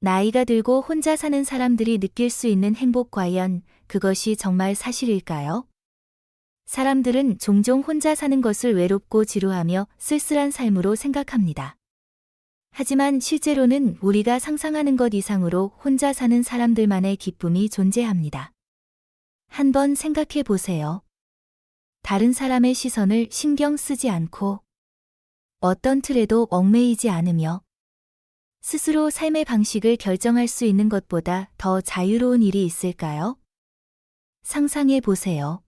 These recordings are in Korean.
나이가 들고 혼자 사는 사람들이 느낄 수 있는 행복 과연 그것이 정말 사실일까요? 사람들은 종종 혼자 사는 것을 외롭고 지루하며 쓸쓸한 삶으로 생각합니다. 하지만 실제로는 우리가 상상하는 것 이상으로 혼자 사는 사람들만의 기쁨이 존재합니다. 한번 생각해 보세요. 다른 사람의 시선을 신경 쓰지 않고 어떤 틀에도 얽매이지 않으며 스스로 삶의 방식을 결정할 수 있는 것보다 더 자유로운 일이 있을까요? 상상해 보세요.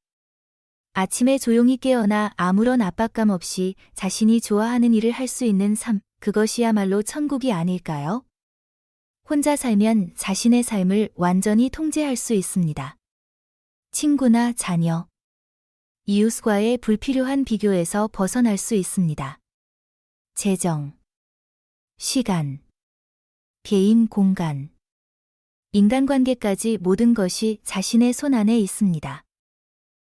아침에 조용히 깨어나 아무런 압박감 없이 자신이 좋아하는 일을 할 수 있는 삶, 그것이야말로 천국이 아닐까요? 혼자 살면 자신의 삶을 완전히 통제할 수 있습니다. 친구나 자녀, 이웃과의 불필요한 비교에서 벗어날 수 있습니다. 재정, 시간, 개인 공간, 인간관계까지 모든 것이 자신의 손 안에 있습니다.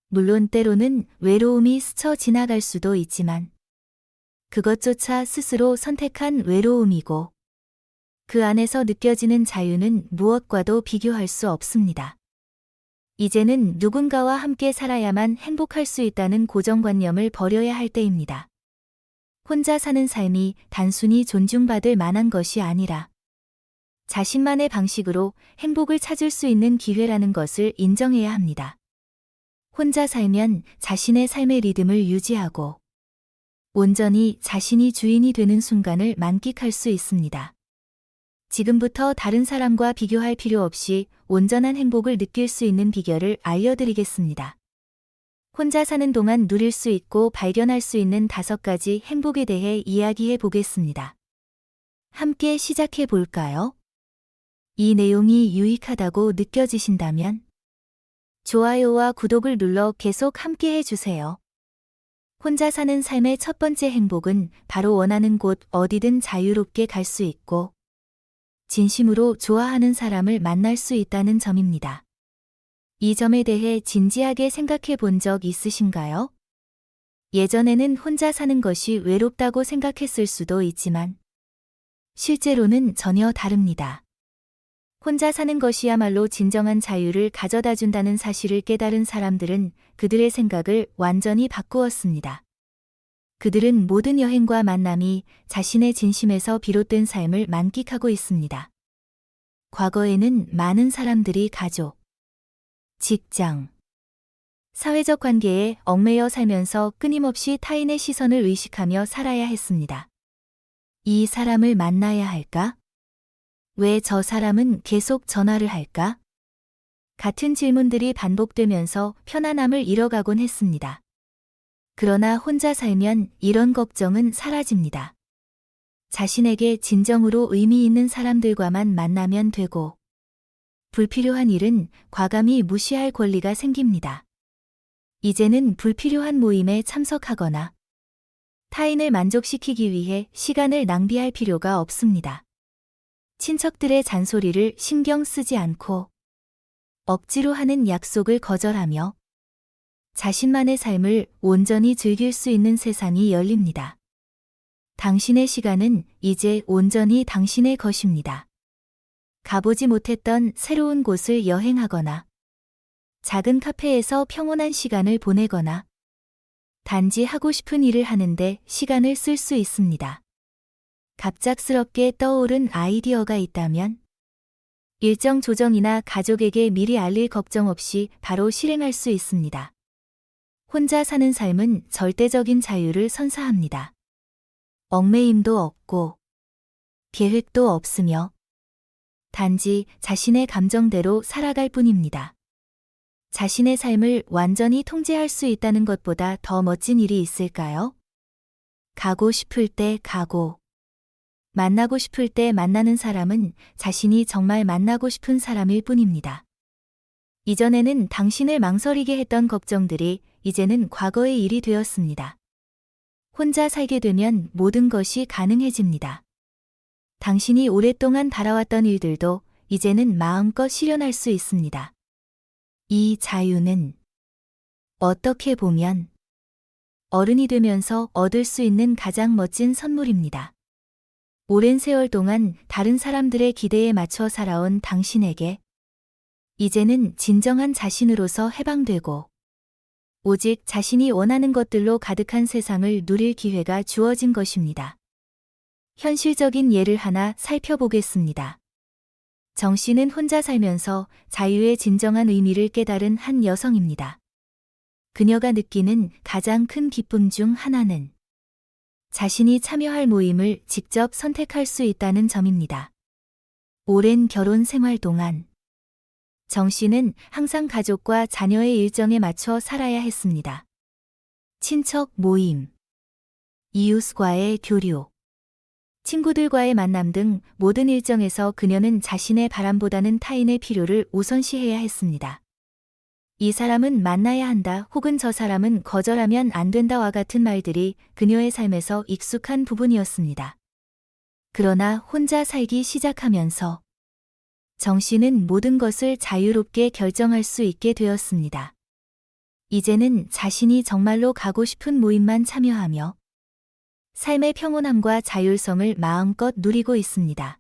물론 때로는 외로움이 스쳐 지나갈 수도 있지만 그것조차 스스로 선택한 외로움이고 그 안에서 느껴지는 자유는 무엇과도 비교할 수 없습니다. 이제는 누군가와 함께 살아야만 행복할 수 있다는 고정관념을 버려야 할 때입니다. 혼자 사는 삶이 단순히 존중받을 만한 것이 아니라 자신만의 방식으로 행복을 찾을 수 있는 기회라는 것을 인정해야 합니다. 혼자 살면 자신의 삶의 리듬을 유지하고 온전히 자신이 주인이 되는 순간을 만끽할 수 있습니다. 지금부터 다른 사람과 비교할 필요 없이 온전한 행복을 느낄 수 있는 비결을 알려드리겠습니다. 혼자 사는 동안 누릴 수 있고 발견할 수 있는 5가지 행복에 대해 이야기해 보겠습니다. 함께 시작해 볼까요? 이 내용이 유익하다고 느껴지신다면 좋아요와 구독을 눌러 계속 함께 해주세요. 혼자 사는 삶의 첫 번째 행복은 바로 원하는 곳 어디든 자유롭게 갈 수 있고 진심으로 좋아하는 사람을 만날 수 있다는 점입니다. 이 점에 대해 진지하게 생각해 본 적 있으신가요? 예전에는 혼자 사는 것이 외롭다고 생각했을 수도 있지만 실제로는 전혀 다릅니다. 혼자 사는 것이야말로 진정한 자유를 가져다 준다는 사실을 깨달은 사람들은 그들의 생각을 완전히 바꾸었습니다. 그들은 모든 여행과 만남이 자신의 진심에서 비롯된 삶을 만끽하고 있습니다. 과거에는 많은 사람들이 가족, 직장, 사회적 관계에 얽매여 살면서 끊임없이 타인의 시선을 의식하며 살아야 했습니다. 이 사람을 만나야 할까? 왜 저 사람은 계속 전화를 할까? 같은 질문들이 반복되면서 편안함을 잃어가곤 했습니다. 그러나 혼자 살면 이런 걱정은 사라집니다. 자신에게 진정으로 의미 있는 사람들과만 만나면 되고 불필요한 일은 과감히 무시할 권리가 생깁니다. 이제는 불필요한 모임에 참석하거나 타인을 만족시키기 위해 시간을 낭비할 필요가 없습니다. 친척들의 잔소리를 신경 쓰지 않고 억지로 하는 약속을 거절하며 자신만의 삶을 온전히 즐길 수 있는 세상이 열립니다. 당신의 시간은 이제 온전히 당신의 것입니다. 가보지 못했던 새로운 곳을 여행하거나 작은 카페에서 평온한 시간을 보내거나 단지 하고 싶은 일을 하는데 시간을 쓸 수 있습니다. 갑작스럽게 떠오른 아이디어가 있다면 일정 조정이나 가족에게 미리 알릴 걱정 없이 바로 실행할 수 있습니다. 혼자 사는 삶은 절대적인 자유를 선사합니다. 얽매임도 없고 계획도 없으며 단지 자신의 감정대로 살아갈 뿐입니다. 자신의 삶을 완전히 통제할 수 있다는 것보다 더 멋진 일이 있을까요? 가고 싶을 때 가고 만나고 싶을 때 만나는 사람은 자신이 정말 만나고 싶은 사람일 뿐입니다. 이전에는 당신을 망설이게 했던 걱정들이 이제는 과거의 일이 되었습니다. 혼자 살게 되면 모든 것이 가능해집니다. 당신이 오랫동안 바라왔던 일들도 이제는 마음껏 실현할 수 있습니다. 이 자유는 어떻게 보면 어른이 되면서 얻을 수 있는 가장 멋진 선물입니다. 오랜 세월 동안 다른 사람들의 기대에 맞춰 살아온 당신에게 이제는 진정한 자신으로서 해방되고 오직 자신이 원하는 것들로 가득한 세상을 누릴 기회가 주어진 것입니다. 현실적인 예를 하나 살펴보겠습니다. 정 씨는 혼자 살면서 자유의 진정한 의미를 깨달은 한 여성입니다. 그녀가 느끼는 가장 큰 기쁨 중 하나는 자신이 참여할 모임을 직접 선택할 수 있다는 점입니다. 오랜 결혼 생활 동안 정 씨는 항상 가족과 자녀의 일정에 맞춰 살아야 했습니다. 친척 모임, 이웃과의 교류, 친구들과의 만남 등 모든 일정에서 그녀는 자신의 바람보다는 타인의 필요를 우선시해야 했습니다. 이 사람은 만나야 한다 혹은 저 사람은 거절하면 안 된다와 같은 말들이 그녀의 삶에서 익숙한 부분이었습니다. 그러나 혼자 살기 시작하면서 정 씨는 모든 것을 자유롭게 결정할 수 있게 되었습니다. 이제는 자신이 정말로 가고 싶은 모임만 참여하며 삶의 평온함과 자율성을 마음껏 누리고 있습니다.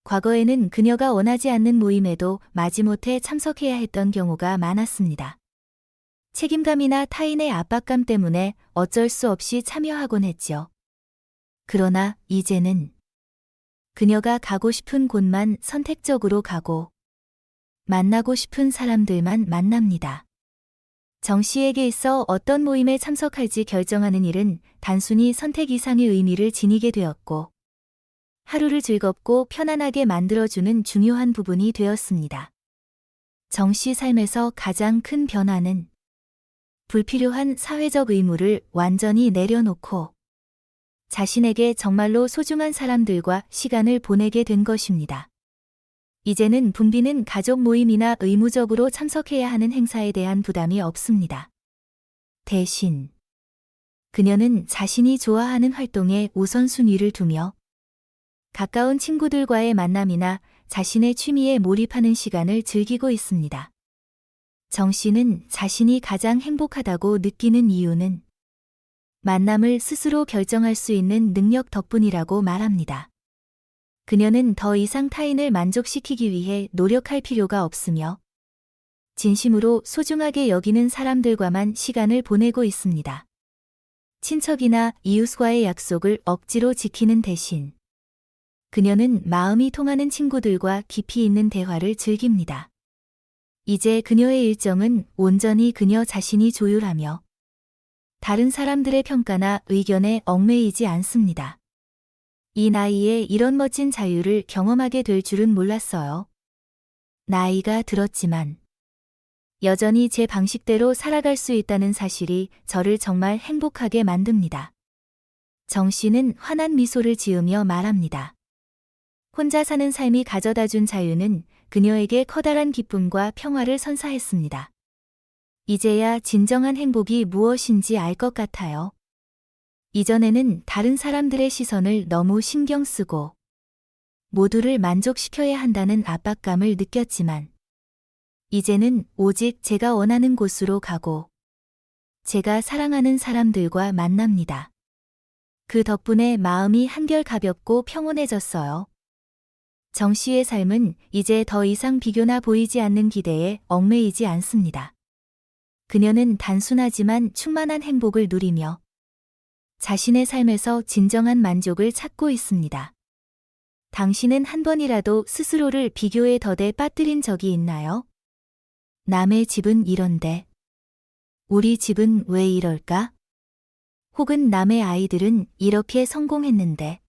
과거에는 그녀가 원하지 않는 모임에도 마지못해 참석해야 했던 경우가 많았습니다. 책임감이나 타인의 압박감 때문에 어쩔 수 없이 참여하곤 했죠. 그러나 이제는 그녀가 가고 싶은 곳만 선택적으로 가고 만나고 싶은 사람들만 만납니다. 정 씨에게 있어 어떤 모임에 참석할지 결정하는 일은 단순히 선택 이상의 의미를 지니게 되었고 하루를 즐겁고 편안하게 만들어주는 중요한 부분이 되었습니다. 정 씨 삶에서 가장 큰 변화는 불필요한 사회적 의무를 완전히 내려놓고 자신에게 정말로 소중한 사람들과 시간을 보내게 된 것입니다. 이제는 붐비는 가족 모임이나 의무적으로 참석해야 하는 행사에 대한 부담이 없습니다. 대신 그녀는 자신이 좋아하는 활동에 우선순위를 두며 가까운 친구들과의 만남이나 자신의 취미에 몰입하는 시간을 즐기고 있습니다. 정 씨는 자신이 가장 행복하다고 느끼는 이유는 만남을 스스로 결정할 수 있는 능력 덕분이라고 말합니다. 그녀는 더 이상 타인을 만족시키기 위해 노력할 필요가 없으며 진심으로 소중하게 여기는 사람들과만 시간을 보내고 있습니다. 친척이나 이웃과의 약속을 억지로 지키는 대신 그녀는 마음이 통하는 친구들과 깊이 있는 대화를 즐깁니다. 이제 그녀의 일정은 온전히 그녀 자신이 조율하며 다른 사람들의 평가나 의견에 얽매이지 않습니다. 이 나이에 이런 멋진 자유를 경험하게 될 줄은 몰랐어요. 나이가 들었지만 여전히 제 방식대로 살아갈 수 있다는 사실이 저를 정말 행복하게 만듭니다. 정 씨는 환한 미소를 지으며 말합니다. 혼자 사는 삶이 가져다준 자유는 그녀에게 커다란 기쁨과 평화를 선사했습니다. 이제야 진정한 행복이 무엇인지 알 것 같아요. 이전에는 다른 사람들의 시선을 너무 신경 쓰고 모두를 만족시켜야 한다는 압박감을 느꼈지만 이제는 오직 제가 원하는 곳으로 가고 제가 사랑하는 사람들과 만납니다. 그 덕분에 마음이 한결 가볍고 평온해졌어요. 정 씨의 삶은 이제 더 이상 비교나 보이지 않는 기대에 얽매이지 않습니다. 그녀는 단순하지만 충만한 행복을 누리며 자신의 삶에서 진정한 만족을 찾고 있습니다. 당신은 한 번이라도 스스로를 비교의 덫에 빠뜨린 적이 있나요? 남의 집은 이런데 우리 집은 왜 이럴까? 혹은 남의 아이들은 이렇게 성공했는데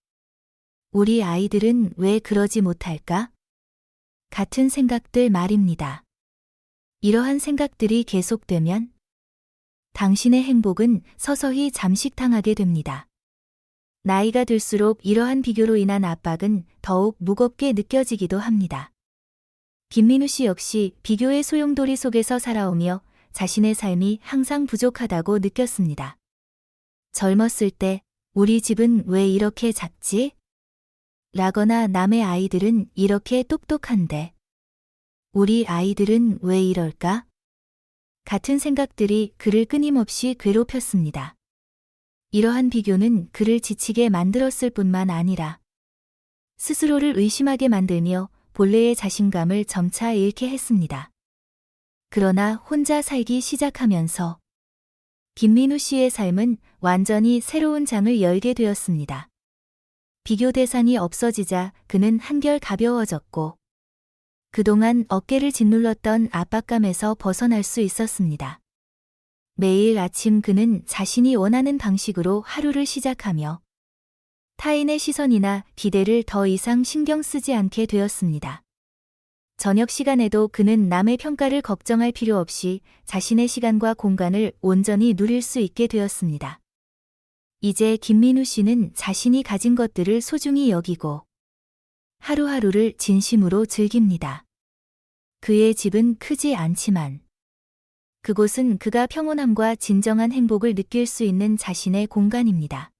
우리 아이들은 왜 그러지 못할까? 같은 생각들 말입니다. 이러한 생각들이 계속되면 당신의 행복은 서서히 잠식당하게 됩니다. 나이가 들수록 이러한 비교로 인한 압박은 더욱 무겁게 느껴지기도 합니다. 김민우 씨 역시 비교의 소용돌이 속에서 살아오며 자신의 삶이 항상 부족하다고 느꼈습니다. 젊었을 때 우리 집은 왜 이렇게 작지? 라거나 남의 아이들은 이렇게 똑똑한데 우리 아이들은 왜 이럴까? 같은 생각들이 그를 끊임없이 괴롭혔습니다. 이러한 비교는 그를 지치게 만들었을 뿐만 아니라 스스로를 의심하게 만들며 본래의 자신감을 점차 잃게 했습니다. 그러나 혼자 살기 시작하면서 김민우 씨의 삶은 완전히 새로운 장을 열게 되었습니다. 비교 대상이 없어지자 그는 한결 가벼워졌고 그동안 어깨를 짓눌렀던 압박감에서 벗어날 수 있었습니다. 매일 아침 그는 자신이 원하는 방식으로 하루를 시작하며 타인의 시선이나 기대를 더 이상 신경 쓰지 않게 되었습니다. 저녁 시간에도 그는 남의 평가를 걱정할 필요 없이 자신의 시간과 공간을 온전히 누릴 수 있게 되었습니다. 이제 김민우 씨는 자신이 가진 것들을 소중히 여기고 하루하루를 진심으로 즐깁니다. 그의 집은 크지 않지만 그곳은 그가 평온함과 진정한 행복을 느낄 수 있는 자신의 공간입니다.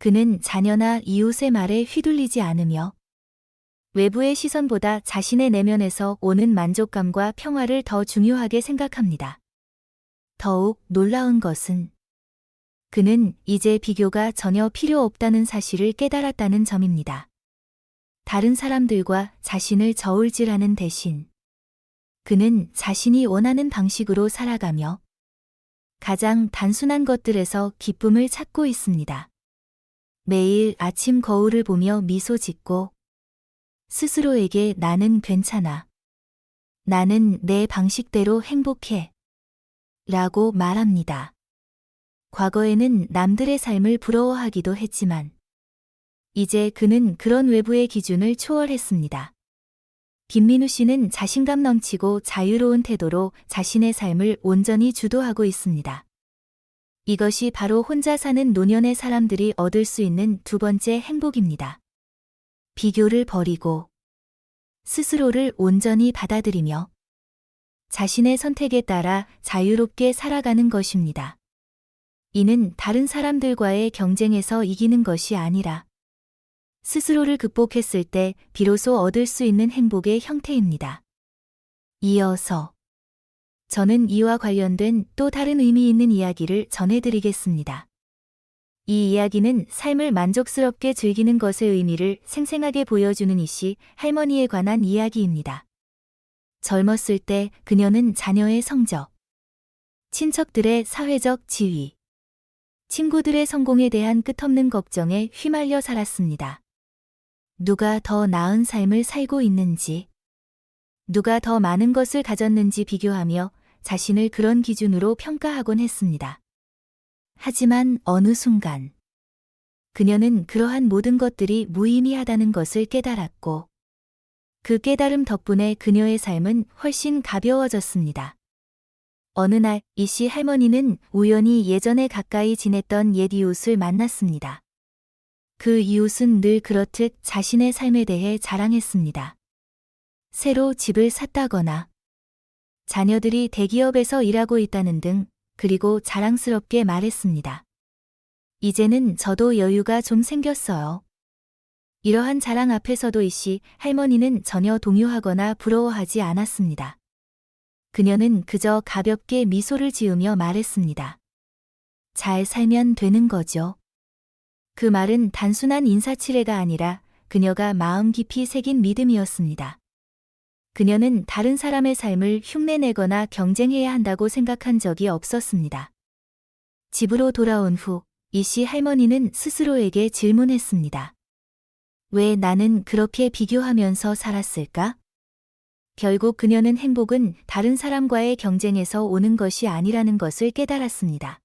그는 자녀나 이웃의 말에 휘둘리지 않으며 외부의 시선보다 자신의 내면에서 오는 만족감과 평화를 더 중요하게 생각합니다. 더욱 놀라운 것은 그는 이제 비교가 전혀 필요 없다는 사실을 깨달았다는 점입니다. 다른 사람들과 자신을 저울질하는 대신 그는 자신이 원하는 방식으로 살아가며 가장 단순한 것들에서 기쁨을 찾고 있습니다. 매일 아침 거울을 보며 미소 짓고 스스로에게 나는 괜찮아. 나는 내 방식대로 행복해. 라고 말합니다. 과거에는 남들의 삶을 부러워하기도 했지만 이제 그는 그런 외부의 기준을 초월했습니다. 김민우 씨는 자신감 넘치고 자유로운 태도로 자신의 삶을 온전히 주도하고 있습니다. 이것이 바로 혼자 사는 노년의 사람들이 얻을 수 있는 두 번째 행복입니다. 비교를 버리고 스스로를 온전히 받아들이며 자신의 선택에 따라 자유롭게 살아가는 것입니다. 이는 다른 사람들과의 경쟁에서 이기는 것이 아니라 스스로를 극복했을 때 비로소 얻을 수 있는 행복의 형태입니다. 이어서 저는 이와 관련된 또 다른 의미 있는 이야기를 전해드리겠습니다. 이 이야기는 삶을 만족스럽게 즐기는 것의 의미를 생생하게 보여주는 이씨 할머니에 관한 이야기입니다. 젊었을 때 그녀는 자녀의 성적, 친척들의 사회적 지위, 친구들의 성공에 대한 끝없는 걱정에 휘말려 살았습니다. 누가 더 나은 삶을 살고 있는지, 누가 더 많은 것을 가졌는지 비교하며 자신을 그런 기준으로 평가하곤 했습니다. 하지만 어느 순간 그녀는 그러한 모든 것들이 무의미하다는 것을 깨달았고 그 깨달음 덕분에 그녀의 삶은 훨씬 가벼워졌습니다. 어느 날 이씨 할머니는 우연히 예전에 가까이 지냈던 옛 이웃을 만났습니다. 그 이웃은 늘 그렇듯 자신의 삶에 대해 자랑했습니다. 새로 집을 샀다거나 자녀들이 대기업에서 일하고 있다는 등 그리고 자랑스럽게 말했습니다. 이제는 저도 여유가 좀 생겼어요. 이러한 자랑 앞에서도 이씨 할머니는 전혀 동요하거나 부러워하지 않았습니다. 그녀는 그저 가볍게 미소를 지으며 말했습니다. 잘 살면 되는 거죠. 그 말은 단순한 인사치레가 아니라 그녀가 마음 깊이 새긴 믿음이었습니다. 그녀는 다른 사람의 삶을 흉내내거나 경쟁해야 한다고 생각한 적이 없었습니다. 집으로 돌아온 후 이씨 할머니는 스스로에게 질문했습니다. 왜 나는 그렇게 비교하면서 살았을까? 결국 그녀는 행복은 다른 사람과의 경쟁에서 오는 것이 아니라는 것을 깨달았습니다.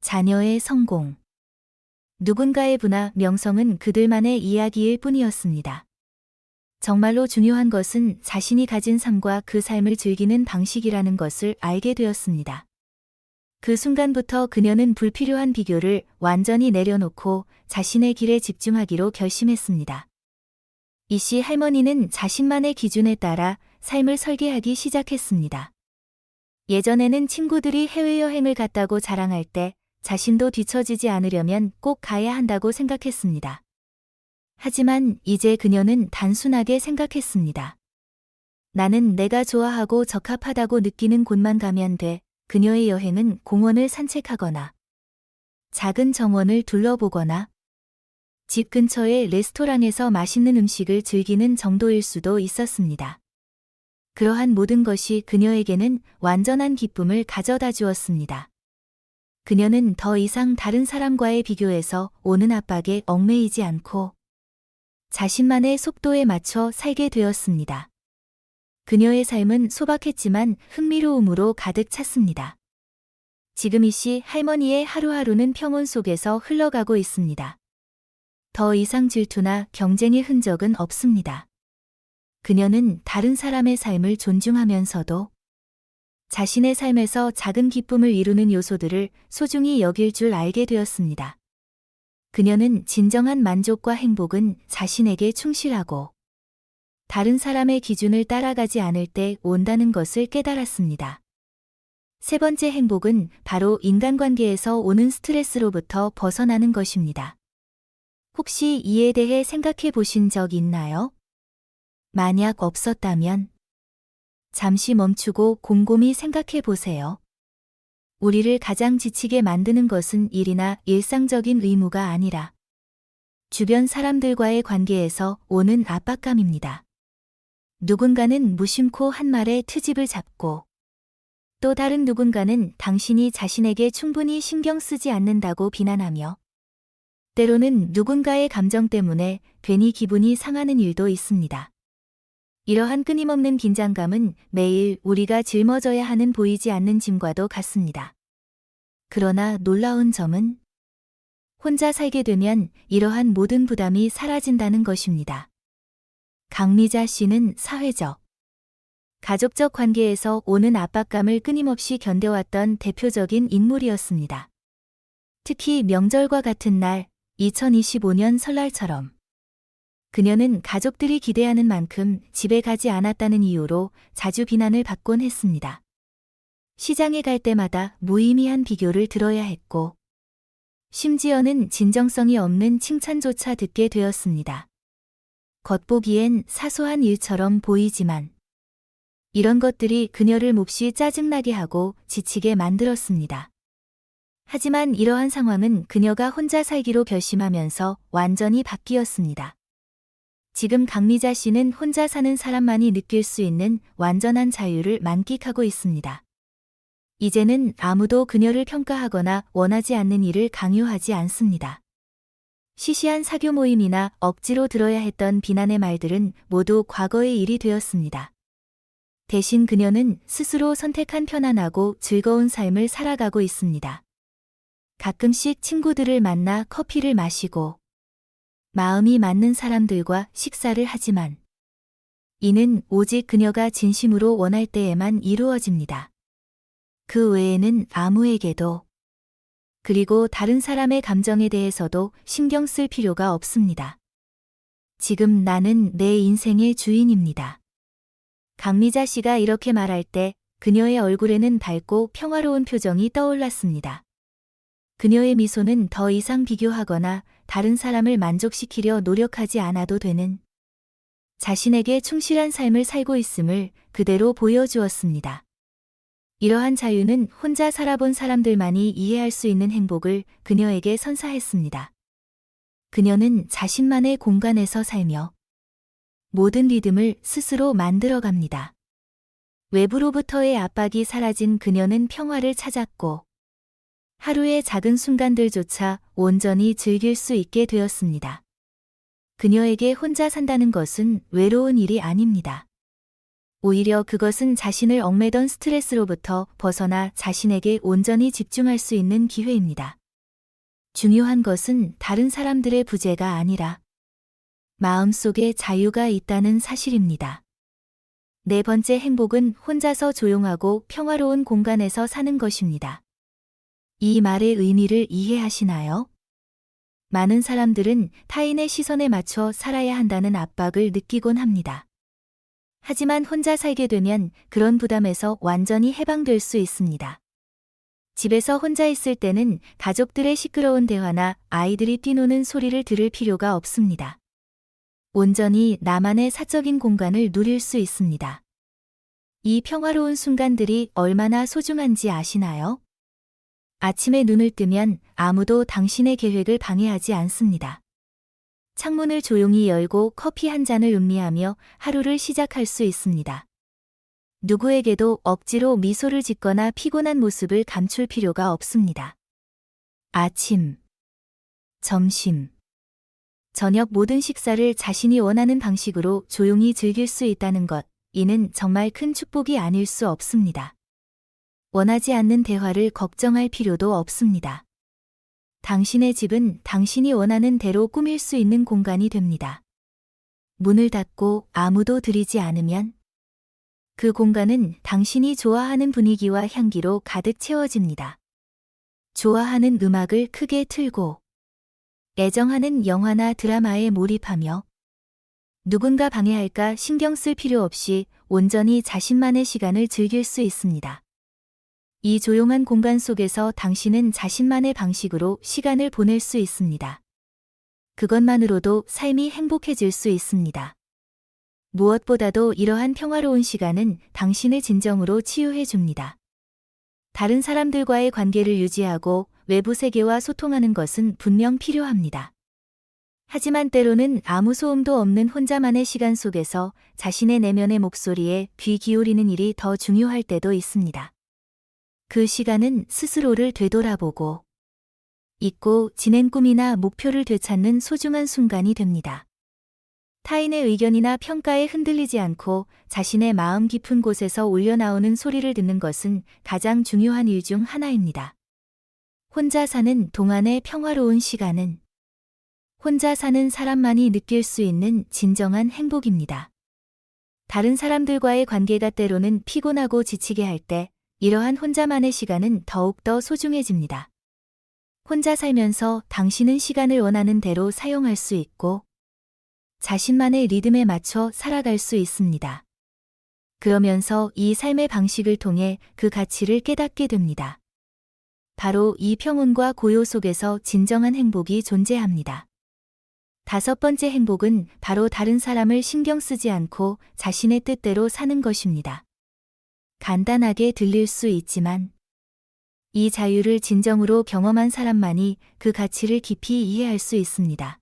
자녀의 성공, 누군가의 부나 명성은 그들만의 이야기일 뿐이었습니다. 정말로 중요한 것은 자신이 가진 삶과 그 삶을 즐기는 방식이라는 것을 알게 되었습니다. 그 순간부터 그녀는 불필요한 비교를 완전히 내려놓고 자신의 길에 집중하기로 결심했습니다. 이씨 할머니는 자신만의 기준에 따라 삶을 설계하기 시작했습니다. 예전에는 친구들이 해외여행을 갔다고 자랑할 때 자신도 뒤처지지 않으려면 꼭 가야 한다고 생각했습니다. 하지만 이제 그녀는 단순하게 생각했습니다. 나는 내가 좋아하고 적합하다고 느끼는 곳만 가면 돼. 그녀의 여행은 공원을 산책하거나 작은 정원을 둘러보거나 집 근처의 레스토랑에서 맛있는 음식을 즐기는 정도일 수도 있었습니다. 그러한 모든 것이 그녀에게는 완전한 기쁨을 가져다 주었습니다. 그녀는 더 이상 다른 사람과의 비교에서 오는 압박에 얽매이지 않고 자신만의 속도에 맞춰 살게 되었습니다. 그녀의 삶은 소박했지만 흥미로움으로 가득 찼습니다. 지금 이 시 할머니의 하루하루는 평온 속에서 흘러가고 있습니다. 더 이상 질투나 경쟁의 흔적은 없습니다. 그녀는 다른 사람의 삶을 존중하면서도 자신의 삶에서 작은 기쁨을 이루는 요소들을 소중히 여길 줄 알게 되었습니다. 그녀는 진정한 만족과 행복은 자신에게 충실하고 다른 사람의 기준을 따라가지 않을 때 온다는 것을 깨달았습니다. 세 번째 행복은 바로 인간관계에서 오는 스트레스로부터 벗어나는 것입니다. 혹시 이에 대해 생각해 보신 적 있나요? 만약 없었다면 잠시 멈추고 곰곰이 생각해 보세요. 우리를 가장 지치게 만드는 것은 일이나 일상적인 의무가 아니라 주변 사람들과의 관계에서 오는 압박감입니다. 누군가는 무심코 한 말에 트집을 잡고 또 다른 누군가는 당신이 자신에게 충분히 신경 쓰지 않는다고 비난하며 때로는 누군가의 감정 때문에 괜히 기분이 상하는 일도 있습니다. 이러한 끊임없는 긴장감은 매일 우리가 짊어져야 하는 보이지 않는 짐과도 같습니다. 그러나 놀라운 점은 혼자 살게 되면 이러한 모든 부담이 사라진다는 것입니다. 강미자 씨는 사회적, 가족적 관계에서 오는 압박감을 끊임없이 견뎌왔던 대표적인 인물이었습니다. 특히 명절과 같은 날, 2025년 설날처럼 그녀는 가족들이 기대하는 만큼 집에 가지 않았다는 이유로 자주 비난을 받곤 했습니다. 시장에 갈 때마다 무의미한 비교를 들어야 했고, 심지어는 진정성이 없는 칭찬조차 듣게 되었습니다. 겉보기엔 사소한 일처럼 보이지만, 이런 것들이 그녀를 몹시 짜증나게 하고 지치게 만들었습니다. 하지만 이러한 상황은 그녀가 혼자 살기로 결심하면서 완전히 바뀌었습니다. 지금 강미자 씨는 혼자 사는 사람만이 느낄 수 있는 완전한 자유를 만끽하고 있습니다. 이제는 아무도 그녀를 평가하거나 원하지 않는 일을 강요하지 않습니다. 시시한 사교 모임이나 억지로 들어야 했던 비난의 말들은 모두 과거의 일이 되었습니다. 대신 그녀는 스스로 선택한 편안하고 즐거운 삶을 살아가고 있습니다. 가끔씩 친구들을 만나 커피를 마시고 마음이 맞는 사람들과 식사를 하지만 이는 오직 그녀가 진심으로 원할 때에만 이루어집니다. 그 외에는 아무에게도 그리고 다른 사람의 감정에 대해서도 신경 쓸 필요가 없습니다. 지금 나는 내 인생의 주인입니다. 강미자 씨가 이렇게 말할 때 그녀의 얼굴에는 밝고 평화로운 표정이 떠올랐습니다. 그녀의 미소는 더 이상 비교하거나 다른 사람을 만족시키려 노력하지 않아도 되는 자신에게 충실한 삶을 살고 있음을 그대로 보여주었습니다. 이러한 자유는 혼자 살아본 사람들만이 이해할 수 있는 행복을 그녀에게 선사했습니다. 그녀는 자신만의 공간에서 살며 모든 리듬을 스스로 만들어갑니다. 외부로부터의 압박이 사라진 그녀는 평화를 찾았고 하루의 작은 순간들조차 온전히 즐길 수 있게 되었습니다. 그녀에게 혼자 산다는 것은 외로운 일이 아닙니다. 오히려 그것은 자신을 얽매던 스트레스로부터 벗어나 자신에게 온전히 집중할 수 있는 기회입니다. 중요한 것은 다른 사람들의 부재가 아니라 마음속에 자유가 있다는 사실입니다. 네 번째 행복은 혼자서 조용하고 평화로운 공간에서 사는 것입니다. 이 말의 의미를 이해하시나요? 많은 사람들은 타인의 시선에 맞춰 살아야 한다는 압박을 느끼곤 합니다. 하지만 혼자 살게 되면 그런 부담에서 완전히 해방될 수 있습니다. 집에서 혼자 있을 때는 가족들의 시끄러운 대화나 아이들이 뛰노는 소리를 들을 필요가 없습니다. 온전히 나만의 사적인 공간을 누릴 수 있습니다. 이 평화로운 순간들이 얼마나 소중한지 아시나요? 아침에 눈을 뜨면 아무도 당신의 계획을 방해하지 않습니다. 창문을 조용히 열고 커피 한 잔을 음미하며 하루를 시작할 수 있습니다. 누구에게도 억지로 미소를 짓거나 피곤한 모습을 감출 필요가 없습니다. 아침, 점심, 저녁 모든 식사를 자신이 원하는 방식으로 조용히 즐길 수 있다는 것, 이는 정말 큰 축복이 아닐 수 없습니다. 원하지 않는 대화를 걱정할 필요도 없습니다. 당신의 집은 당신이 원하는 대로 꾸밀 수 있는 공간이 됩니다. 문을 닫고 아무도 들이지 않으면 그 공간은 당신이 좋아하는 분위기와 향기로 가득 채워집니다. 좋아하는 음악을 크게 틀고 애정하는 영화나 드라마에 몰입하며 누군가 방해할까 신경 쓸 필요 없이 온전히 자신만의 시간을 즐길 수 있습니다. 이 조용한 공간 속에서 당신은 자신만의 방식으로 시간을 보낼 수 있습니다. 그것만으로도 삶이 행복해질 수 있습니다. 무엇보다도 이러한 평화로운 시간은 당신을 진정으로 치유해 줍니다. 다른 사람들과의 관계를 유지하고 외부 세계와 소통하는 것은 분명 필요합니다. 하지만 때로는 아무 소음도 없는 혼자만의 시간 속에서 자신의 내면의 목소리에 귀 기울이는 일이 더 중요할 때도 있습니다. 그 시간은 스스로를 되돌아보고 잊고 지낸 꿈이나 목표를 되찾는 소중한 순간이 됩니다. 타인의 의견이나 평가에 흔들리지 않고 자신의 마음 깊은 곳에서 울려나오는 소리를 듣는 것은 가장 중요한 일 중 하나입니다. 혼자 사는 동안의 평화로운 시간은 혼자 사는 사람만이 느낄 수 있는 진정한 행복입니다. 다른 사람들과의 관계가 때로는 피곤하고 지치게 할 때 이러한 혼자만의 시간은 더욱더 소중해집니다. 혼자 살면서 당신은 시간을 원하는 대로 사용할 수 있고 자신만의 리듬에 맞춰 살아갈 수 있습니다. 그러면서 이 삶의 방식을 통해 그 가치를 깨닫게 됩니다. 바로 이 평온과 고요 속에서 진정한 행복이 존재합니다. 5번째 행복은 바로 다른 사람을 신경 쓰지 않고 자신의 뜻대로 사는 것입니다. 간단하게 들릴 수 있지만 이 자유를 진정으로 경험한 사람만이 그 가치를 깊이 이해할 수 있습니다.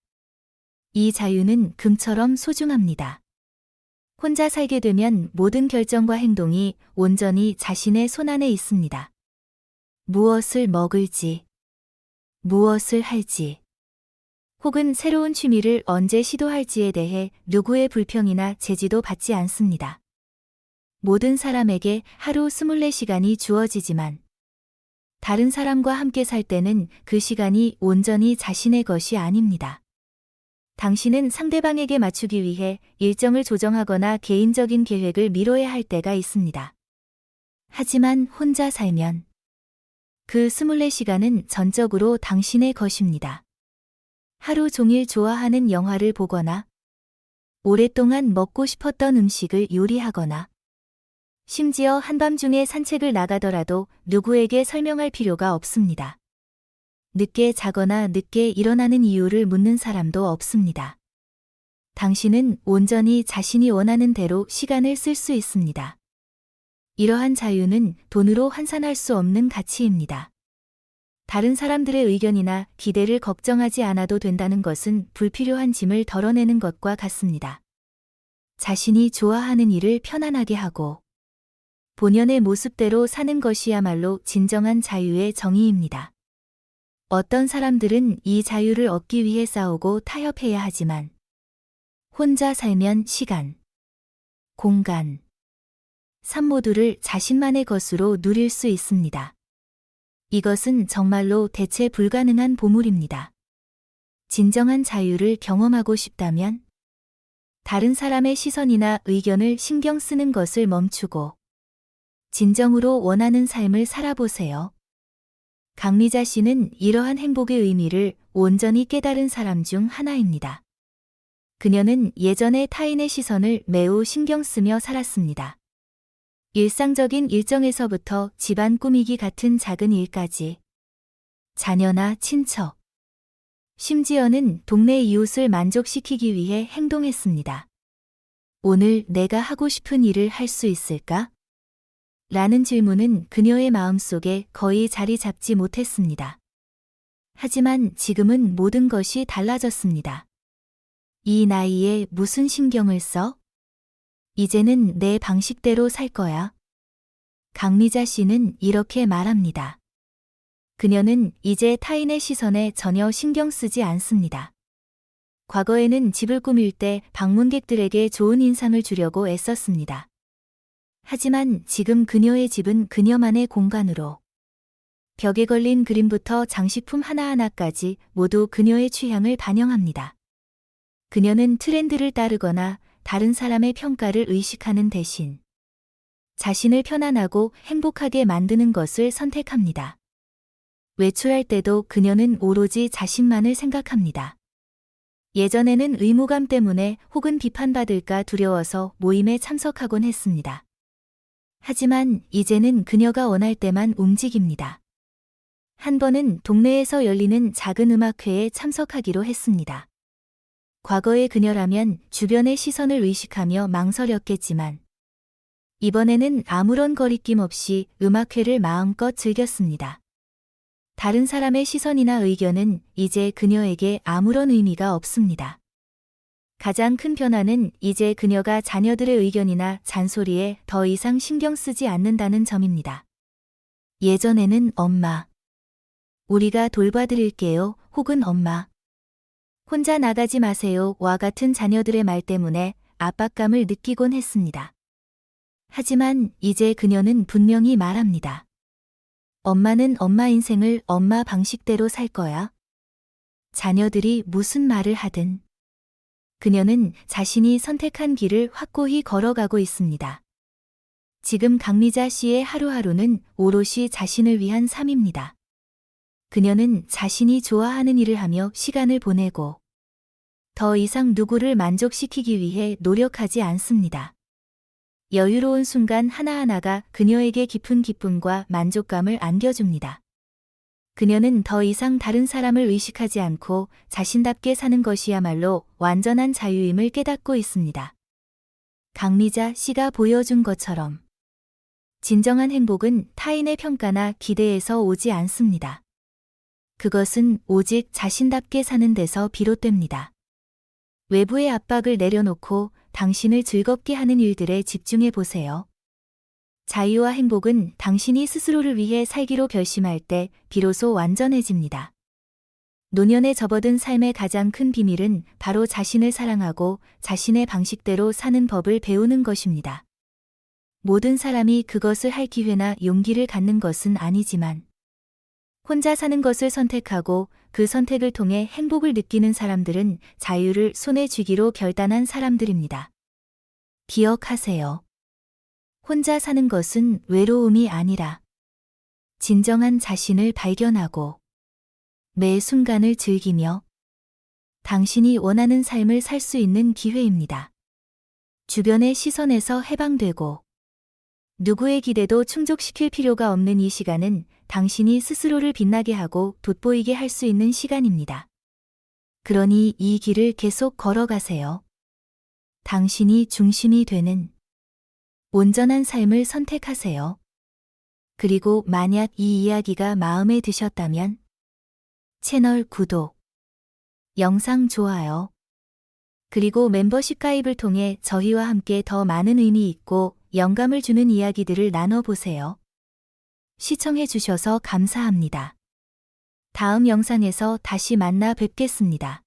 이 자유는 금처럼 소중합니다. 혼자 살게 되면 모든 결정과 행동이 온전히 자신의 손안에 있습니다. 무엇을 먹을지, 무엇을 할지, 혹은 새로운 취미를 언제 시도할지에 대해 누구의 불평이나 제지도 받지 않습니다. 모든 사람에게 하루 24시간이 주어지지만 다른 사람과 함께 살 때는 그 시간이 온전히 자신의 것이 아닙니다. 당신은 상대방에게 맞추기 위해 일정을 조정하거나 개인적인 계획을 미뤄야 할 때가 있습니다. 하지만 혼자 살면 그 24시간은 전적으로 당신의 것입니다. 하루 종일 좋아하는 영화를 보거나 오랫동안 먹고 싶었던 음식을 요리하거나 심지어 한밤중에 산책을 나가더라도 누구에게 설명할 필요가 없습니다. 늦게 자거나 늦게 일어나는 이유를 묻는 사람도 없습니다. 당신은 온전히 자신이 원하는 대로 시간을 쓸 수 있습니다. 이러한 자유는 돈으로 환산할 수 없는 가치입니다. 다른 사람들의 의견이나 기대를 걱정하지 않아도 된다는 것은 불필요한 짐을 덜어내는 것과 같습니다. 자신이 좋아하는 일을 편안하게 하고 본연의 모습대로 사는 것이야말로 진정한 자유의 정의입니다. 어떤 사람들은 이 자유를 얻기 위해 싸우고 타협해야 하지만 혼자 살면 시간, 공간, 삶 모두를 자신만의 것으로 누릴 수 있습니다. 이것은 정말로 대체 불가능한 보물입니다. 진정한 자유를 경험하고 싶다면 다른 사람의 시선이나 의견을 신경 쓰는 것을 멈추고 진정으로 원하는 삶을 살아보세요. 강미자 씨는 이러한 행복의 의미를 온전히 깨달은 사람 중 하나입니다. 그녀는 예전에 타인의 시선을 매우 신경 쓰며 살았습니다. 일상적인 일정에서부터 집안 꾸미기 같은 작은 일까지 자녀나 친척, 심지어는 동네 이웃을 만족시키기 위해 행동했습니다. 오늘 내가 하고 싶은 일을 할 수 있을까? 라는 질문은 그녀의 마음속에 거의 자리 잡지 못했습니다. 하지만 지금은 모든 것이 달라졌습니다. 이 나이에 무슨 신경을 써? 이제는 내 방식대로 살 거야. 강미자 씨는 이렇게 말합니다. 그녀는 이제 타인의 시선에 전혀 신경 쓰지 않습니다. 과거에는 집을 꾸밀 때 방문객들에게 좋은 인상을 주려고 애썼습니다. 하지만 지금 그녀의 집은 그녀만의 공간으로 벽에 걸린 그림부터 장식품 하나하나까지 모두 그녀의 취향을 반영합니다. 그녀는 트렌드를 따르거나 다른 사람의 평가를 의식하는 대신 자신을 편안하고 행복하게 만드는 것을 선택합니다. 외출할 때도 그녀는 오로지 자신만을 생각합니다. 예전에는 의무감 때문에 혹은 비판받을까 두려워서 모임에 참석하곤 했습니다. 하지만 이제는 그녀가 원할 때만 움직입니다. 한 번은 동네에서 열리는 작은 음악회에 참석하기로 했습니다. 과거의 그녀라면 주변의 시선을 의식하며 망설였겠지만 이번에는 아무런 거리낌 없이 음악회를 마음껏 즐겼습니다. 다른 사람의 시선이나 의견은 이제 그녀에게 아무런 의미가 없습니다. 가장 큰 변화는 이제 그녀가 자녀들의 의견이나 잔소리에 더 이상 신경 쓰지 않는다는 점입니다. 예전에는 엄마, 우리가 돌봐드릴게요, 혹은 엄마, 혼자 나가지 마세요와 같은 자녀들의 말 때문에 압박감을 느끼곤 했습니다. 하지만 이제 그녀는 분명히 말합니다. 엄마는 엄마 인생을 엄마 방식대로 살 거야. 자녀들이 무슨 말을 하든. 그녀는 자신이 선택한 길을 확고히 걸어가고 있습니다. 지금 강미자 씨의 하루하루는 오롯이 자신을 위한 삶입니다. 그녀는 자신이 좋아하는 일을 하며 시간을 보내고 더 이상 누구를 만족시키기 위해 노력하지 않습니다. 여유로운 순간 하나하나가 그녀에게 깊은 기쁨과 만족감을 안겨줍니다. 그녀는 더 이상 다른 사람을 의식하지 않고 자신답게 사는 것이야말로 완전한 자유임을 깨닫고 있습니다. 강미자 씨가 보여준 것처럼 진정한 행복은 타인의 평가나 기대에서 오지 않습니다. 그것은 오직 자신답게 사는 데서 비롯됩니다. 외부의 압박을 내려놓고 당신을 즐겁게 하는 일들에 집중해 보세요. 자유와 행복은 당신이 스스로를 위해 살기로 결심할 때 비로소 완전해집니다. 노년에 접어든 삶의 가장 큰 비밀은 바로 자신을 사랑하고 자신의 방식대로 사는 법을 배우는 것입니다. 모든 사람이 그것을 할 기회나 용기를 갖는 것은 아니지만 혼자 사는 것을 선택하고 그 선택을 통해 행복을 느끼는 사람들은 자유를 손에 쥐기로 결단한 사람들입니다. 기억하세요. 혼자 사는 것은 외로움이 아니라 진정한 자신을 발견하고 매 순간을 즐기며 당신이 원하는 삶을 살 수 있는 기회입니다. 주변의 시선에서 해방되고 누구의 기대도 충족시킬 필요가 없는 이 시간은 당신이 스스로를 빛나게 하고 돋보이게 할 수 있는 시간입니다. 그러니 이 길을 계속 걸어가세요. 당신이 중심이 되는 온전한 삶을 선택하세요. 그리고 만약 이 이야기가 마음에 드셨다면 채널 구독, 영상 좋아요, 그리고 멤버십 가입을 통해 저희와 함께 더 많은 의미 있고 영감을 주는 이야기들을 나눠보세요. 시청해 주셔서 감사합니다. 다음 영상에서 다시 만나 뵙겠습니다.